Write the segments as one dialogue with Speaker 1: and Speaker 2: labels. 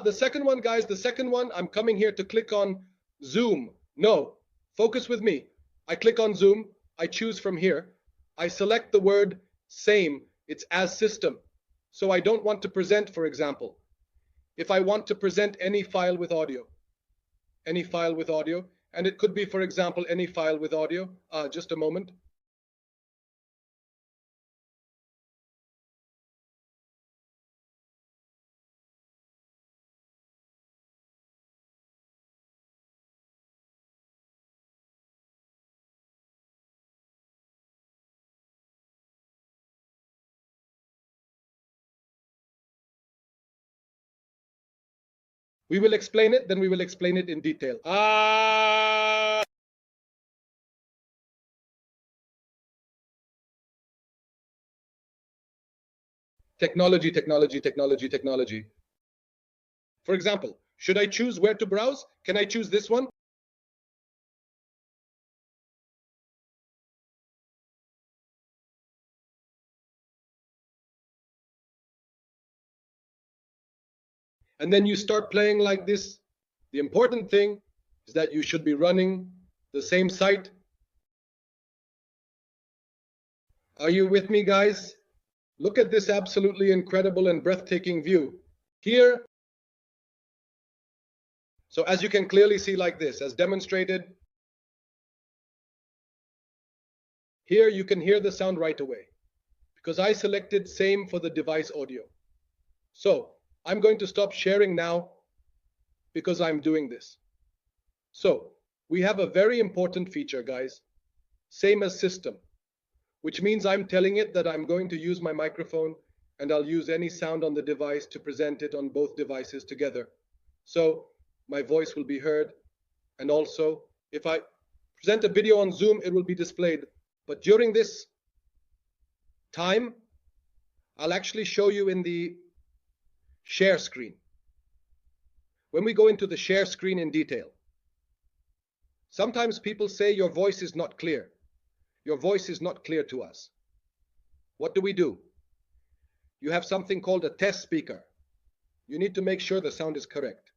Speaker 1: The second one, guys, the second one, I'm coming here to click on Zoom. No, focus with me. I click on Zoom. I choose from here. I select the word same. It's as system. So I don't want to present, for example. If I want to present any file with audio, and it could be, for example, any file with audio. Just a moment. We will explain it, then we will explain it in detail. Technology, technology, technology, technology. For example, should I choose where to browse? Can I choose this one? And then you start playing like this. The important thing is that you should be running the same site. Are you with me, guys? Look at this absolutely incredible and breathtaking view. Here, so as you can clearly see like this, as demonstrated, here you can hear the sound right away because I selected same for the device audio. So I'm going to stop sharing now because I'm doing this. So we have a very important feature, guys, same as system, which means I'm telling it that I'm going to use my microphone and I'll use any sound on the device to present it on both devices together. So my voice will be heard, and also if I present a video on Zoom, it will be displayed. But during this time, I'll actually show you in the share screen. When we go into the share screen in detail, sometimes people say your voice is not clear. Your voice is not clear to us. What do? You have something called a test speaker. You need to make sure the sound is correct.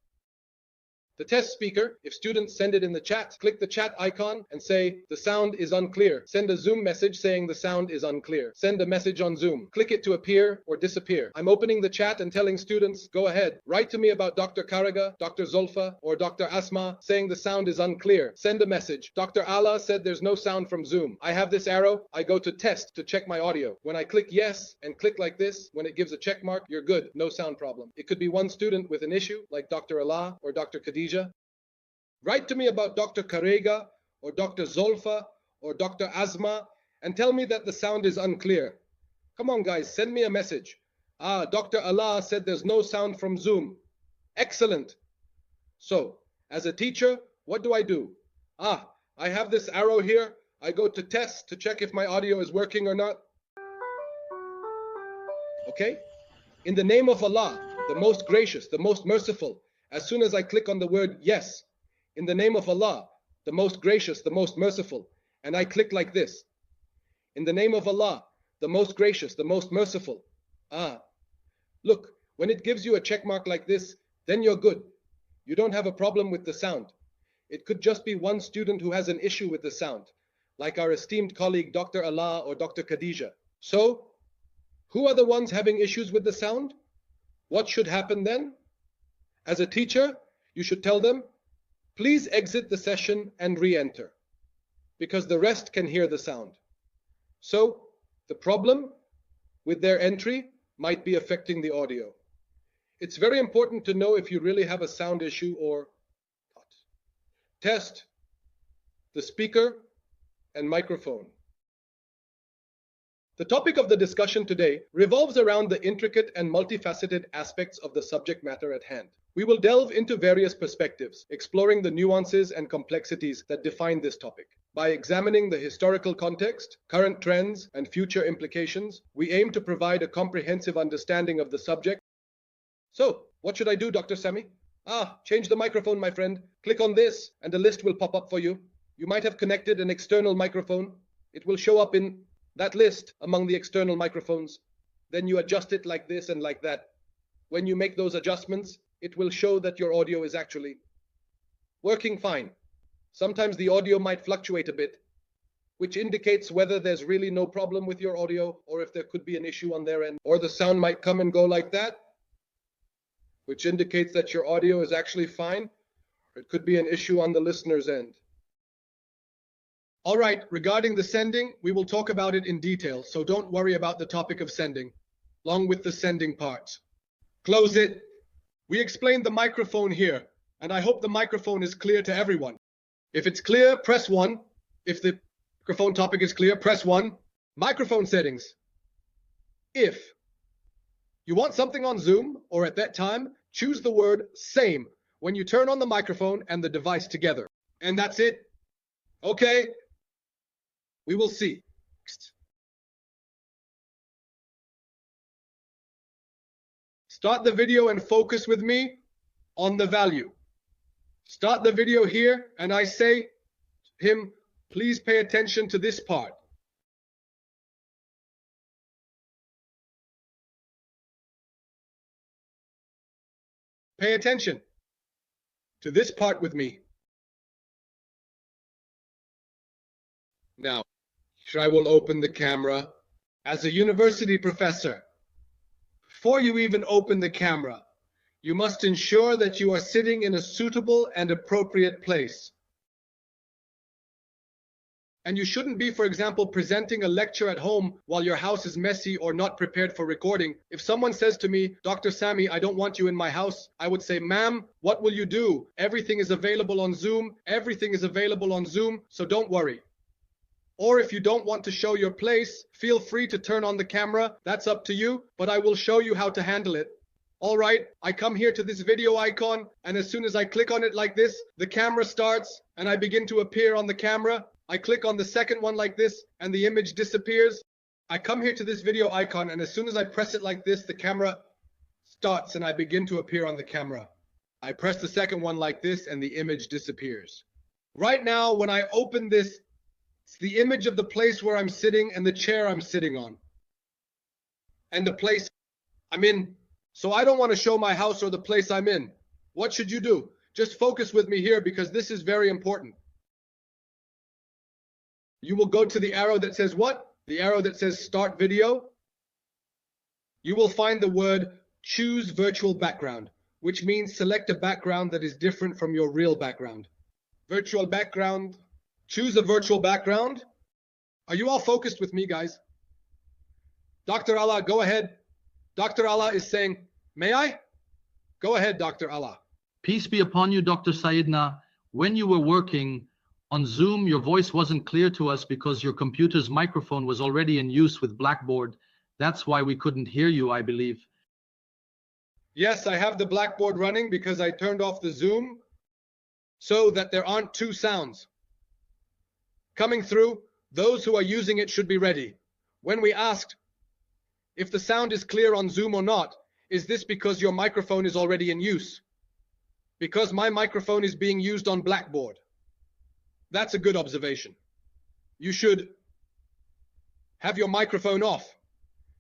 Speaker 1: The test speaker, if students send it in the chat, click the chat icon and say the sound is unclear. Send a Zoom message saying the sound is unclear. Send a message on Zoom. Click it to appear or disappear. I'm opening the chat and telling students, go ahead. Write to me about Dr. Karaga, Dr. Zulfa, or Dr. Asma saying the sound is unclear. Send a message. Dr. Allah said there's no sound from Zoom. I have this arrow. I go to test to check my audio. When I click yes and click like this, when it gives a check mark, you're good. No sound problem. It could be one student with an issue like Dr. Allah or Dr. Khadija. Write to me about Dr. Karega or Dr. Zulfa or Dr. Asma and tell me that the sound is unclear. Come on, guys, send me a message. Dr. Allah said there's no sound from Zoom. Excellent. So, as a teacher, what do? I have this arrow here. I go to test to check if my audio is working or not. Okay? In the name of Allah, the most gracious, the most merciful, as soon as I click on the word yes, in the name of Allah, the most gracious, the most merciful, and I click like this. In the name of Allah, the most gracious, the most merciful. Look, when it gives you a check mark like this, then you're good. You don't have a problem with the sound. It could just be one student who has an issue with the sound, like our esteemed colleague Dr. Allah or Dr. Khadija. So, who are the ones having issues with the sound? What should happen then? As a teacher, you should tell them, please exit the session and re-enter, because the rest can hear the sound. So, the problem with their entry might be affecting the audio. It's very important to know if you really have a sound issue or not. Test the speaker and microphone. The topic of the discussion today revolves around the intricate and multifaceted aspects of the subject matter at hand. We will delve into various perspectives, exploring the nuances and complexities that define this topic. By examining the historical context, current trends, and future implications, we aim to provide a comprehensive understanding of the subject. So, what should I do, Dr. Sami? Change the microphone, my friend. Click on this, and a list will pop up for you. You might have connected an external microphone. It will show up in that list among the external microphones. Then you adjust it like this and like that. When you make those adjustments, it will show that your audio is actually working fine. Sometimes the audio might fluctuate a bit, which indicates whether there's really no problem with your audio or if there could be an issue on their end. Or the sound might come and go like that, which indicates that your audio is actually fine. It could be an issue on the listener's end. All right, regarding the sending, we will talk about it in detail, so don't worry about the topic of sending, along with the sending parts. Close it. We explained the microphone here, and I hope the microphone is clear to everyone. If it's clear, press 1. If the microphone topic is clear, press 1. Microphone settings. If you want something on Zoom, or at that time, choose the word same when you turn on the microphone and the device together. And that's it. Okay. We will see. Next. Start the video and focus with me on the value. Start the video here, and I say to him, please pay attention to this part. Pay attention to this part with me. Now, here I will open the camera. As a university professor, before you even open the camera, you must ensure that you are sitting in a suitable and appropriate place. And you shouldn't be, for example, presenting a lecture at home while your house is messy or not prepared for recording. If someone says to me, Dr. Sami, I don't want you in my house, I would say, ma'am, what will you do? Everything is available on Zoom. Everything is available on Zoom, so don't worry. Or if you don't want to show your place, feel free to turn on the camera. That's up to you, but I will show you how to handle it. All right, I come here to this video icon, and as soon as I click on it like this, the camera starts, and I begin to appear on the camera. I click on the second one like this, and the image disappears. I come here to this video icon, and as soon as I press it like this, the camera starts, and I begin to appear on the camera. I press the second one like this, and the image disappears. Right now, when I open this, it's the image of the place where I'm sitting and the chair I'm sitting on, and the place I'm in. So I don't want to show my house or the place I'm in. What should you do? Just focus with me here because this is very important. You will go to the arrow that says what? The arrow that says start video. You will find the word choose virtual background, which means select a background that is different from your real background. Virtual background. Choose a virtual background. Are you all focused with me, guys? Dr. Allah, go ahead. Dr. Allah is saying, may I? Go ahead, Dr. Allah.
Speaker 2: Peace be upon you, Dr. Saidna. When you were working on Zoom, your voice wasn't clear to us because your computer's microphone was already in use with Blackboard. That's why we couldn't hear you, I believe.
Speaker 1: Yes, I have the Blackboard running because I turned off the Zoom so that there aren't two sounds coming through. Those who are using it should be ready. When we asked if the sound is clear on Zoom or not, is this because your microphone is already in use? Because my microphone is being used on Blackboard. That's a good observation. You should have your microphone off.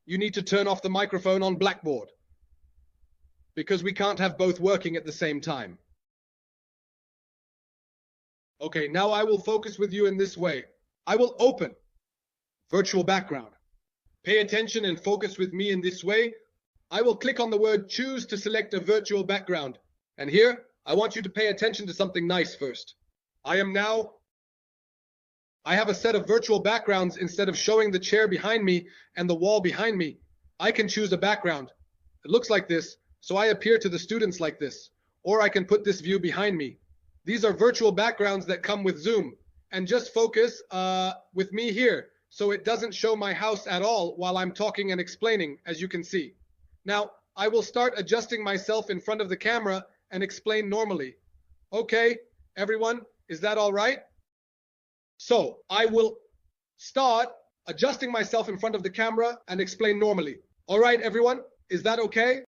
Speaker 1: You need to turn off the microphone on Blackboard because we can't have both working at the same time. Okay, now I will focus with you in this way. I will open virtual background. Pay attention and focus with me in this way. I will click on the word choose to select a virtual background. And here, I want you to pay attention to something nice first. I have a set of virtual backgrounds. Instead of showing the chair behind me and the wall behind me, I can choose a background. It looks like this, so I appear to the students like this. Or I can put this view behind me. These are virtual backgrounds that come with Zoom. And just focus with me here, so it doesn't show my house at all while I'm talking and explaining, as you can see. Now, I will start adjusting myself in front of the camera and explain normally. Okay, everyone, is that all right? So, I will start adjusting myself in front of the camera and explain normally. All right, everyone, is that okay?